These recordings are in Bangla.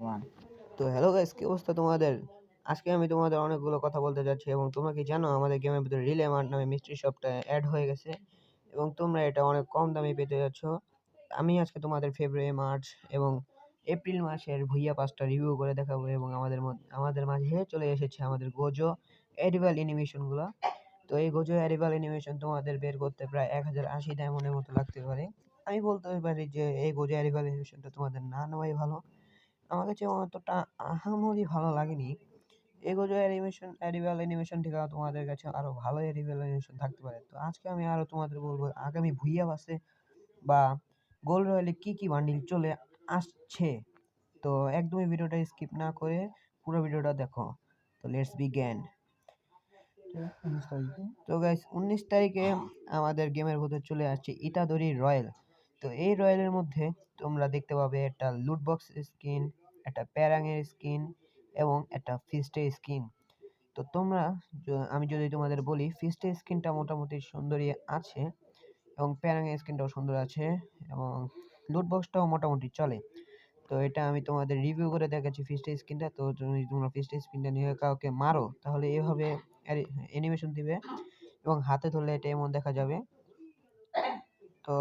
ওয়ান। তো হ্যালো গাইস, কি অবস্থা তোমাদের? আজকে আমি তোমাদের অনেকগুলো কথা বলতে যাচ্ছি এবং তোমরা কি জানো আমাদের গেমের ভিতরে রিলে মার্ট নামে মিস্ট্রি শপটা অ্যাড হয়ে গেছে এবং তোমরা এটা অনেক কম দামে পেতে যাচ্ছ। আমি আজকে তোমাদের ফেব্রুয়ারি, মার্চ এবং এপ্রিল মাসের ভুইয়া পাসটা রিভিউ করে দেখাবো এবং আমাদের মাঝে চলে এসেছে আমাদের গোজো এডিবল অ্যানিমেশনগুলো। তো এই গোজো এডিবল অ্যানিমেশন তোমাদের বের করতে প্রায় 1080 ডায়মন্ডের মতো লাগতে পারে। আমি বলতে পারি যে এই গোজো এডিবল অ্যানিমেশনটা তোমাদের না নেওয়াই ভালো। আমার কাছে অতটা আহামরি ভালো লাগেনি। এগোজো অ্যানিমেশন অ্যানিমেশন থেকে তোমাদের কাছে আরো ভালো অ্যানিমেশন থাকতে পারে। তো আজকে আমি আরো তোমাদের বলবো আগামী ভুইয়া বাসে বা গোল্ড রয়্যালে কি কি বান্ডিল চলে আসছে। তো একদমই ভিডিওটা স্কিপ না করে পুরো ভিডিওটা দেখো। তো লেটস বিগিন। 19 তারিখে তো গাইস 19 তারিখে আমাদের গেমের ভিতর চলে আসছে ইতাদোরি রয়্যাল। তো এই রয়্যালের মধ্যে তোমরা দেখতে পাবে একটা লুট বক্স স্কিন, একটা প্যারাঙের স্কিন এবং একটা ফিস্টের স্কিন। তো তোমরা আমি যদি তোমাদের বলি ফিস্টের স্কিনটা মোটামুটি সুন্দরই আছে এবং প্যারাঙের স্কিনটাও সুন্দর আছে এবং লুট বক্সটাও মোটামুটি চলে। তো এটা আমি তোমাদের রিভিউ করে দেখাচ্ছি ফিস্টের স্কিনটা। তো যদি তোমরা ফিস্টের স্কিনটা নিয়ে কাউকে মারো তাহলে এভাবে অ্যানিমেশন দিবে এবং হাতে ধরলে এটা এমন দেখা যাবে। তো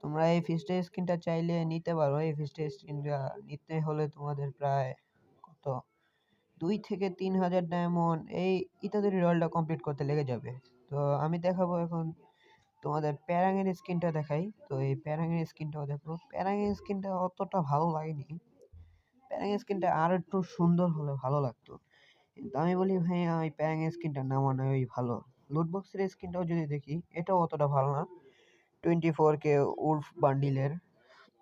তোমরা এই ফিস্টের স্কিনটা চাইলে নিতে পারো। এই ফিস্টের স্কিনটা নিতে হলে তোমাদের প্রায় কত 2 থেকে 3 হাজার ডায়মন্ড এই ইত্যাদি রয়্যালটা কমপ্লিট করতে লেগে যাবে। তো আমি দেখাবো এখন তোমাদের প্যারাঙের স্কিনটা দেখাই। তো এই প্যারাঙের স্কিনটাও দেখো, প্যারাঙের স্কিনটা অতটা ভালো লাগেনি। প্যারাঙের স্কিনটা আর একটু সুন্দর হলে ভালো লাগতো, কিন্তু আমি বলি ভাই ওই প্যারাঙের স্কিনটা নামানো ওই ভালো। লুটবক্সের স্কিনটাও যদি দেখি এটাও অতটা ভালো না। 24K উলফ বান্ডিলের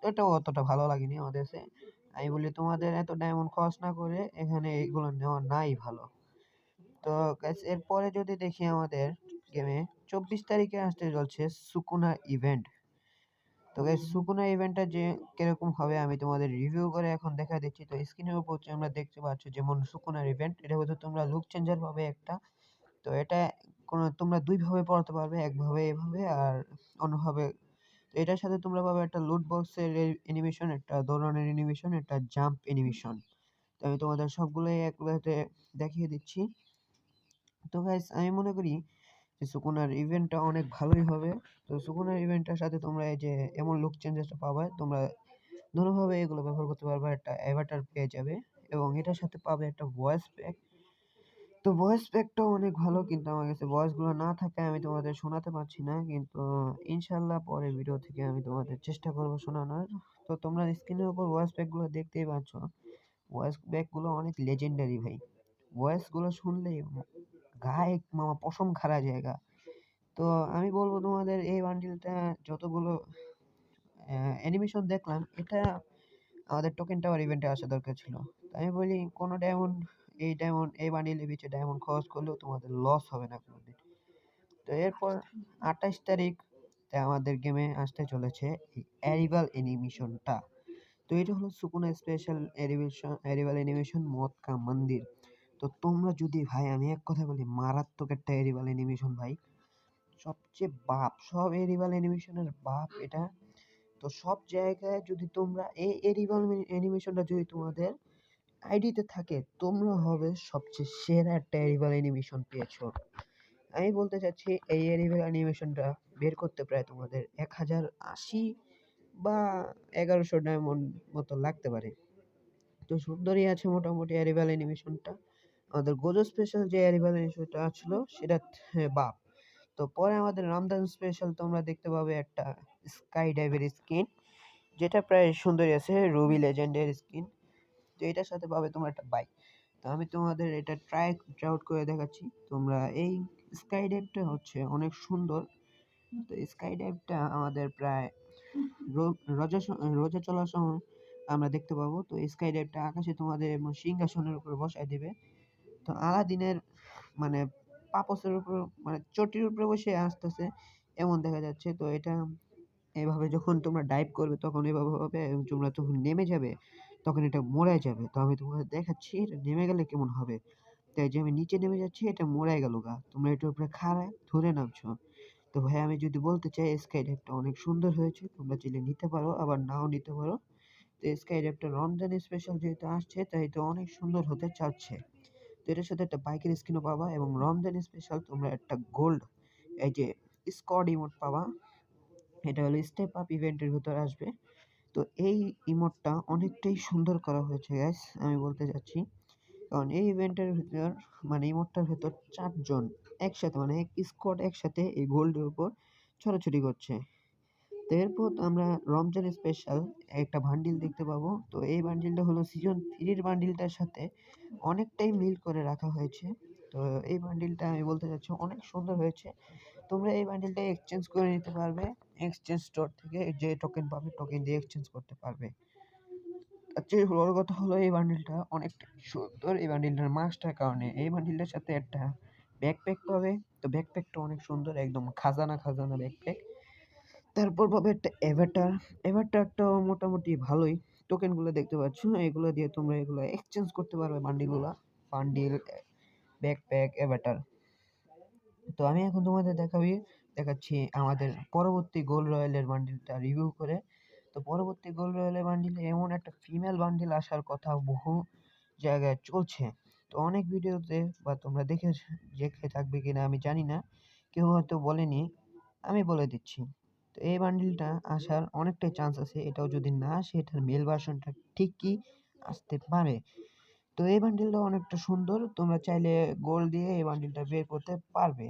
এটাও অতটা ভালো লাগেনি আমাদের কাছে। আমি বলি তোমাদের এত ডায়মন্ড খরচ না করে এখানে এইগুলো নেওয়া নাই ভালো। তো গাইস এরপরে যদি দেখি আমাদের গেমে 24 তারিখে আসতে চলছে সুকুনা ইভেন্ট। তো গাইস সুকুনা ইভেন্টটা যে কিরকম হবে আমি তোমাদের রিভিউ করে এখন দেখা দিচ্ছি। তো স্ক্রিনের উপর আমরা দেখতে পাচ্ছ যেমন সুকুনার ইভেন্ট, এটা হয়তো তোমরা লুক চেঞ্জার পাবে একটা। তো এটা তোমরা দুই ভাবে পড়াতে পারবে, একভাবে এভাবে আর অন্যভাবে। তো এটার সাথে তোমরা পাবে একটা লুট বক্সের অ্যানিমেশন, একটা দৌড়ানোর অ্যানিমেশন, একটা জাম্প অ্যানিমেশন। তো আমি তোমাদের সবগুলোই একবারে দেখিয়ে দিচ্ছি। তো গাইস আমি মনে করি যে সুকুনার ইভেন্টটা অনেক ভালোই হবে। তো সুকুনার ইভেন্টটার সাথে তোমরা এই যে এমন লুক চেঞ্জেসটা পাবে, তোমরা দুটোভাবে এগুলো ব্যবহার করতে পারবে। একটা অ্যাভাটার পেয়ে যাবে এবং এটার সাথে পাবে একটা ভয়েস প্যাক। তো ভয়েস প্যাকটাও অনেক ভালো, কিন্তু আমার কাছে ভয়েসগুলো না থাকায় আমি তোমাদের শোনাতে পারছি না, কিন্তু ইনশাল্লাহ পরের ভিডিও থেকে আমি তোমাদের চেষ্টা করবো শোনানোর। তো তোমরা স্ক্রিনের উপর ভয়েস প্যাকগুলো দেখতেই পাচ্ছ, ভয়েস প্যাকগুলো অনেক লেজেন্ডারি ভাই। ভয়েসগুলো শুনলেই গায়ে মামা পশম খাড়া জায়গা। তো আমি বলবো তোমাদের এই বান্ডিলটা যতগুলো অ্যানিমেশন দেখলাম এটা আমাদের টোকেন টাওয়ার ইভেন্টে আসা দরকার ছিল। তো আমি বলি কোনো ডায়মন্ড এই বান্ডিলের পিছে ডায়মন্ড খরচ করলেও তোমাদের লস হবে না কোনোদিন। তো এরপর 28 তারিখ আমাদের গেমে আসতে চলেছে এই অ্যারিভাল অ্যানিমেশনটা। তো এটা হলো সুকুনা স্পেশাল অ্যারিভাল অ্যানিমেশন মদ কা মন্দির। তো তোমরা যদি ভাই আমি এক কথা বলি মারাত্মক একটা অ্যারিভাল অ্যানিমেশন ভাই, সবচেয়ে বাপ সব অ্যানিমাল অ্যানিমেশনের বাপ এটা। তো সব জায়গায় যদি তোমরা এই অ্যানিমাল অ্যানিমেশনটা যদি তোমাদের আইডিতে থাকে তোমরা হবে সবচেয়ে সেরা একটা অ্যানিমাল অ্যানিমেশন পেয়েছো। আমি বলতে চাচ্ছি এই অ্যানিমাল অ্যানিমেশনটা বের করতে প্রায় তোমাদের 1080 বা 1100 ডায়মন্ড মতো লাগতে পারে। তো সুন্দরই আছে মোটামুটি অ্যানিমাল অ্যানিমেশনটা। আমাদের গোজো স্পেশাল যে অ্যানিমাল অ্যানিমেশনটা ছিল সেটা বাপ। তো পরে আমাদের রমজান স্পেশাল তোমরা দেখতে পাবে একটা স্কাই ডাইভের স্কিন, যেটা প্রায় সুন্দরই আছে, রুবি লেজেন্ডের স্কিন। তো এটার সাথে পাবে তোমরা একটা বাইক। তো আমি তোমাদের এটা ট্রাই আউট করে দেখাচ্ছি। তোমরা এই স্কাই ডাইভটা হচ্ছে অনেক সুন্দর। তো স্কাই ডাইভটা আমাদের প্রায় রোজা চলার সময় আমরা দেখতে পাবো। তো স্কাই ডাইভটা আকাশে তোমাদের সিংহাসনের উপর বসায় দিবে। তো আলাদিনের মানে পাপোসের উপর মানে চটির উপরে বসে আসতেছে এমন দেখা যাচ্ছে। তো এটা এভাবে যখন তোমরা ডাইভ করবে তখন এভাবে হবে এবং তোমরা যখন নেমে যাবে তখন এটা মোড়ায় যাবে। তো আমি তোমাদের দেখাচ্ছি এটা নেমে গেলে কেমন হবে। তাই যে আমি নিচে নেমে যাচ্ছি এটা মোড়ায় গেল গা, তোমরা এটার উপরে খাড়ায় ধরে নামছো। তো ভাই আমি যদি বলতে চাই স্কাই ডাইভটা অনেক সুন্দর হয়েছে, তোমরা চাইলে নিতে পারো আবার নাও নিতে পারো। তো স্কাইর একটা রমজান স্পেশাল যেহেতু আসছে তাই তো অনেক সুন্দর হতে চাচ্ছে। তো এটার সাথে একটা বাইকের স্কিনও পাবা এবং রমজান স্পেশাল তোমরা একটা গোল্ড এই যে স্কোয়াড ইমোট পাবা। এটা হলো স্টেপ আপ ইভেন্টের ভিতরে আসবে। তো এই ইমোটটা অনেকটাই সুন্দর করা হয়েছে গাইস, আমি বলতে চাচ্ছি। কারণ এই ইভেন্টের ভিতর মানে ইমোটটার ভেতর ৪ জন একসাথে মানে এক স্কোয়াড একসাথে এই গোল্ডের উপর ছড়াছড়ি করছে। তো এরপর আমরা রমজান স্পেশাল একটা বান্ডিল দেখতে পাবো। তো এই বান্ডিলটা হলো সিজন 3 এর বান্ডিলটার সাথে অনেকটাই মিল করে রাখা হয়েছে। তো এই বান্ডিলটা আমি বলতে চাচ্ছি অনেক সুন্দর হয়েছে। তোমরা এই বান্ডিলটা এক্সচেঞ্জ করে নিতে পারবে। এক্সচেঞ্জ স্টোর থেকে যে টোকেন পাবে টোকেন দিয়ে এক্সচেঞ্জ করতে পারবে। তার চেয়ে বড় কথা হলো এই বান্ডিলটা অনেকটা সুন্দর। এই বান্ডিলটার মাস্কটার কারণে এই বান্ডিলটার সাথে একটা ব্যাকপ্যাক পাবে। তো ব্যাকপ্যাকটা অনেক সুন্দর, একদম খাজানা খাজানা ব্যাকপ্যাক। তারপর পাবে একটা অ্যাভাটার। অ্যাভাটারটাও মোটামুটি ভালোই। টোকেনগুলো দেখতে পাচ্ছ, এগুলো দিয়ে তোমরা এগুলো এক্সচেঞ্জ করতে পারবে বান্ডিলগুলা। Bundle, backpack, Avatar. তো আমি এখন তোমাদের দেখাচ্ছি আমাদের পরবর্তী গোল্ড রয়্যালের বান্ডিলটা রিভিউ করে। তো পরবর্তী গোল্ড রয়্যালের বান্ডিলে এমন একটা ফিমেল বান্ডিল আসার কথা বহু জায়গায় চলছে। তো অনেক ভিডিওতে বা তোমরা দেখে থাকবে কিনা আমি জানি না, কেউ হয়তো বলেনি, আমি বলে দিচ্ছি। তো এই বান্ডিলটা আসার অনেকটাই চান্স আছে। এটাও যদি না আসে এটার মেল ভার্সনটা ঠিকই আসতে পারে। তো এই বান্ডিলটা অনেকটা সুন্দর, তোমরা চাইলে গোল্ড দিয়ে এই বান্ডিলটা বের করতে পারবে।